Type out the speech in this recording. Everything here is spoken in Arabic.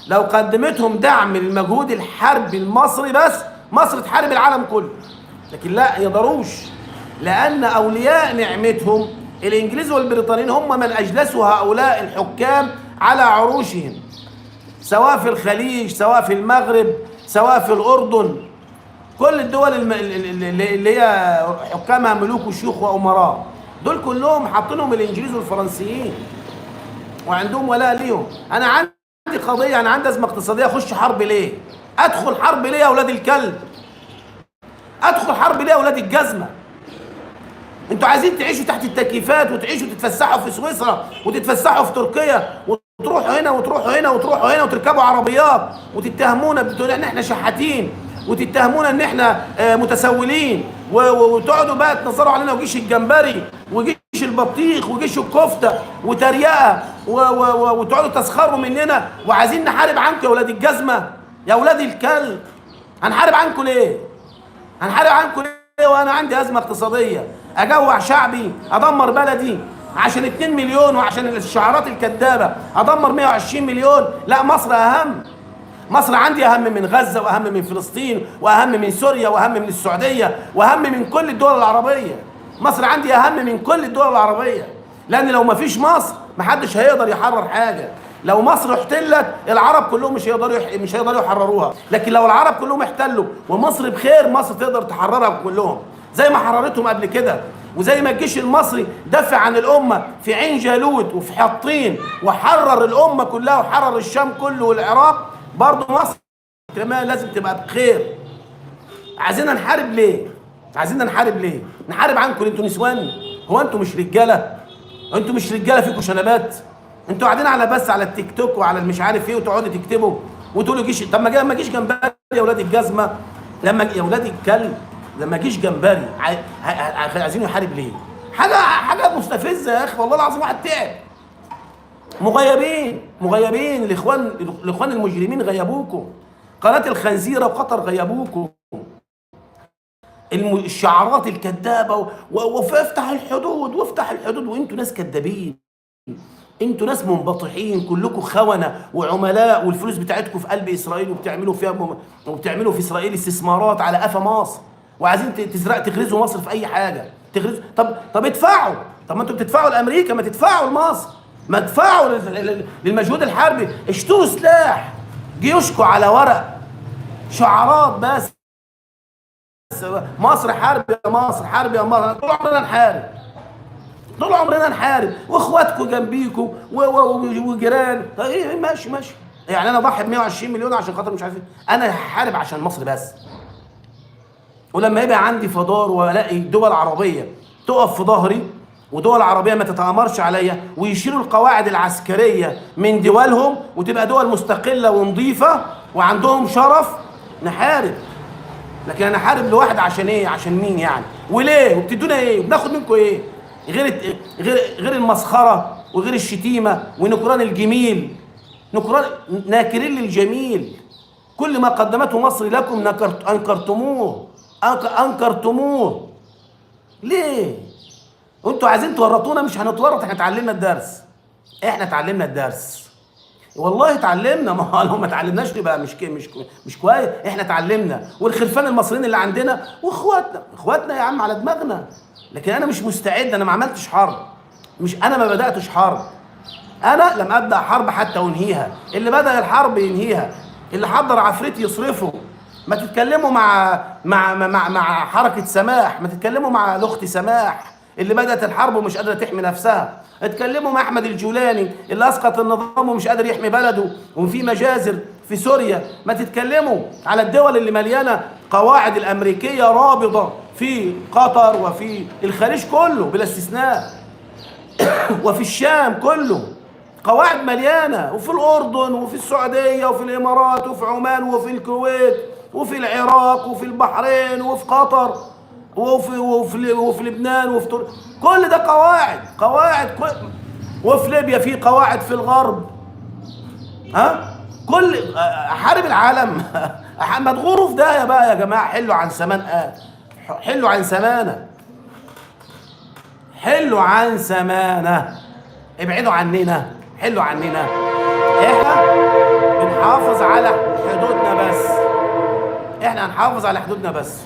لو قدمتهم دعم للمجهود الحربي المصري بس، مصر تحارب العالم كله. لكن لا يقدروش، لأن أولياء نعمتهم الإنجليز والبريطانيين هم من أجلسوا هؤلاء الحكام على عروشهم، سواء في الخليج، سواء في المغرب، سواء في الأردن. كل الدول اللي هي حكامها ملوك وشيوخ وأمراء، دول كلهم حاطينهم الإنجليز والفرنسيين وعندهم ولاء ليهم. أنا عندي قضية، أنا عندي أزمة اقتصادية، أخش حرب ليه؟ أدخل حرب ليه يا أولاد الكلب؟ أدخل حرب ليه يا أولاد الجزمة؟ انتوا عايزين تعيشوا تحت التكييفات وتعيشوا تتفسحوا في سويسرا وتتفسحوا في تركيا وتروحوا هنا وتروحوا هنا وتروحوا هنا وتركبوا عربيات وتتهمونا بتقول ان احنا شحاتين وتتهمونا ان احنا متسولين وتقعدوا بقى تنظروا علينا وجيش الجمبري وجيش البطيخ وجيش الكفته وتريقه وتقعدوا تسخروا مننا وعايزين نحارب عنكم يا ولاد الجزمه يا ولاد الكلب. هنحارب عنكم ليه؟ هنحارب عنكم ليه وانا عندي ازمه اقتصاديه؟ اجوع شعبي، ادمر بلدي عشان 2 مليون وعشان الشعارات الكذابه ادمر 120 مليون؟ لا، مصر اهم. مصر عندي اهم من غزه واهم من فلسطين واهم من سوريا واهم من السعوديه واهم من كل الدول العربيه. مصر عندي اهم من كل الدول العربيه، لان لو ما فيش مصر محدش هيقدر يحرر حاجه. لو مصر احتلت العرب كلهم مش هيقدروا يحرروها، لكن لو العرب كلهم احتلوا ومصر بخير، مصر تقدر تحررها كلهم زي ما حررتهم قبل كده. وزي ما الجيش المصري دافع عن الامه في عين جالوت وفي حطين وحرر الامه كلها وحرر الشام كله والعراق، برضه مصر كمان لازم تبقى بخير. عايزين نحارب ليه؟ عايزين نحارب ليه؟ نحارب عنكم انتوا نسوان؟ هو انتوا مش رجاله؟ انتوا مش رجاله فيكم شنبات؟ انتوا قاعدين على بس على التيك توك وعلى المش عارف ايه وتقعدوا تكتبوا وتقولوا جيش. طب ما جيش جمبري يا ولاد الجزمه، لما يا ولاد الكلب لما جيش جمبري عايزين يحارب ليه؟ حاجه مستفزه يا اخي، والله العظيم واحد تعب. مغيبين الاخوان المجرمين غيبوكم، قناه الخنزيره وقطر غيبوكم، الشعارات الكذابه وافتح الحدود وافتح الحدود، وانتوا ناس كذابين، انتوا ناس منبطحين، كلكم خونه وعملاء، والفلوس بتاعتكم في قلب اسرائيل وبتعملوا في اسرائيل استثمارات على قفا مصر، وعايزين تغرزوا مصر في اي حاجه تغرزوا. طب ادفعوا. طب ما انتوا بتدفعوا لامريكا، ما تدفعوا لمصر، ما تدفعوا للمجهود الحربي. اشتروا سلاح، جيوشكم على ورق، شعارات بس. مصر حرب يا مصر، حرب يا مصر، طول عمرنا نحارب، طول عمرنا نحارب، واخواتكم جنبيكم وجيران. طيب ماشي يعني انا ضحي ب 120 مليون عشان خاطر مش عارف ايه؟ انا هحارب عشان مصر بس. ولما يبقى عندي فضار والاقي دول عربيه تقف في ظهري ودول عربيه ما تتامرش عليا ويشيلوا القواعد العسكريه من دولهم وتبقى دول مستقله ونظيفه وعندهم شرف، نحارب. لكن انا احارب لواحد عشان ايه؟ عشان مين يعني؟ وليه؟ وبتدونا ايه؟ وبناخد منكم ايه؟ غير المسخره وغير الشتيمه ونكران الجميل، ناكرين للجميل. كل ما قدمته مصر لكم انكرتموه. ليه؟ وانتوا عايزين تورطونا؟ مش هنتورط، احنا اتعلمنا الدرس. والله اتعلمنا. ما لو ما اتعلمناش يبقى مش كويس. احنا اتعلمنا، والخرفان المصريين اللي عندنا واخواتنا يا عم على دماغنا. لكن انا مش مستعد، انا ما عملتش حرب، انا ما بداتش حرب، انا لم ابدا حرب حتى انهيها. اللي بدا الحرب ينهيها، اللي حضر عفريت يصرفه. ما تتكلموا مع حركه سماح، ما تتكلموا مع الاخت سماح اللي بدات الحرب ومش قادره تحمي نفسها. اتكلموا مع احمد الجولاني اللي اسقط النظام ومش قادر يحمي بلده وفي مجازر في سوريا. ما تتكلموا على الدول اللي مليانه قواعد الامريكيه رابضه في قطر وفي الخليج كله بلا استثناء وفي الشام كله قواعد مليانه، وفي الاردن وفي السعوديه وفي الامارات وفي عمان وفي الكويت وفي العراق وفي البحرين وفي قطر وفي لبنان وفي تركيا. كل ده قواعد وفي ليبيا في قواعد، في الغرب. كل حارب العالم. ما تغوروا في ده بقى يا جماعه. حلوا عن سمانه، ابعدوا عننا، حلوا عننا. احنا بنحافظ هنحافظ على حدودنا بس. احنا هنحافظ على حدودنا بس.